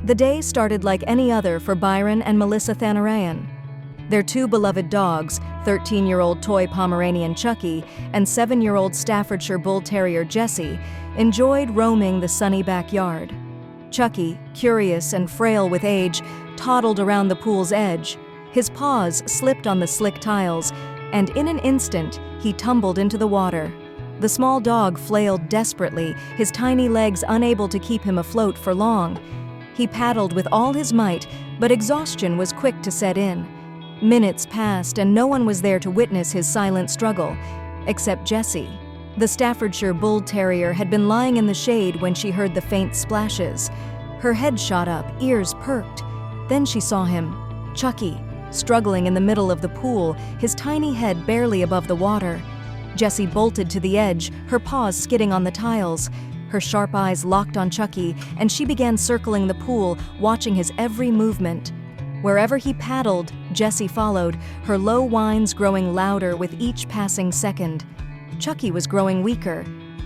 The day started like any other for Byron and Melissa Thanarayan. Their two beloved dogs, 13-year-old toy Pomeranian Chucky and 7-year-old Staffordshire Bull Terrier Jessie, enjoyed roaming the sunny backyard. Chucky, curious and frail with age, toddled around the pool's edge. His paws slipped on the slick tiles, and in an instant, he tumbled into the water. The small dog flailed desperately, his tiny legs unable to keep him afloat for long. He paddled with all his might, but exhaustion was quick to set in. Minutes passed and no one was there to witness his silent struggle, except Jessie. The Staffordshire Bull Terrier had been lying in the shade when she heard the faint splashes. Her head shot up, ears perked. Then she saw him, Chucky, struggling in the middle of the pool, his tiny head barely above the water. Jessie bolted to the edge, her paws skidding on the tiles. Her sharp eyes locked on Chucky, and she began circling the pool, watching his every movement. Wherever he paddled, Jessie followed, her low whines growing louder with each passing second. Chucky was growing weaker.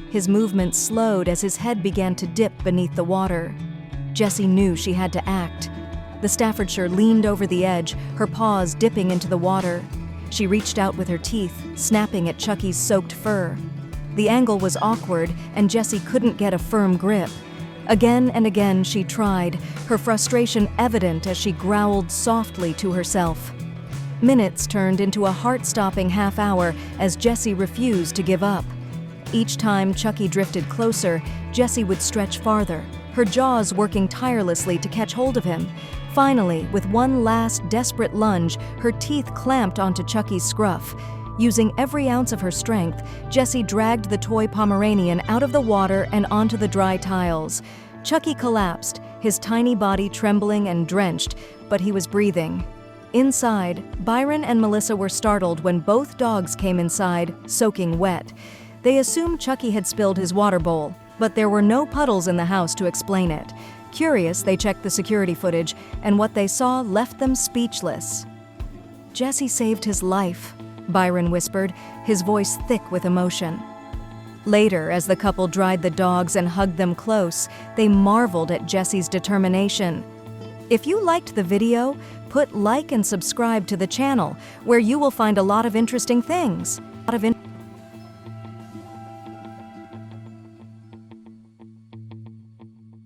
His movements slowed as his head began to dip beneath the water. Jessie knew she had to act. The Staffordshire leaned over the edge, her paws dipping into the water. She reached out with her teeth, snapping at Chucky's soaked fur. The angle was awkward, and Jessie couldn't get a firm grip. Again and again she tried, her frustration evident as she growled softly to herself. Minutes turned into a heart-stopping half-hour as Jessie refused to give up. Each time Chucky drifted closer, Jessie would stretch farther, her jaws working tirelessly to catch hold of him. Finally, with one last desperate lunge, her teeth clamped onto Chucky's scruff. Using every ounce of her strength, Jessie dragged the toy Pomeranian out of the water and onto the dry tiles. Chucky collapsed, his tiny body trembling and drenched, but he was breathing. Inside, Byron and Melissa were startled when both dogs came inside, soaking wet. They assumed Chucky had spilled his water bowl, but there were no puddles in the house to explain it. Curious, they checked the security footage, and what they saw left them speechless. "Jessie saved his life," Byron whispered, his voice thick with emotion. Later, as the couple dried the dogs and hugged them close, they marveled at Jessie's determination. If you liked the video, put like and subscribe to the channel, where you will find a lot of interesting things.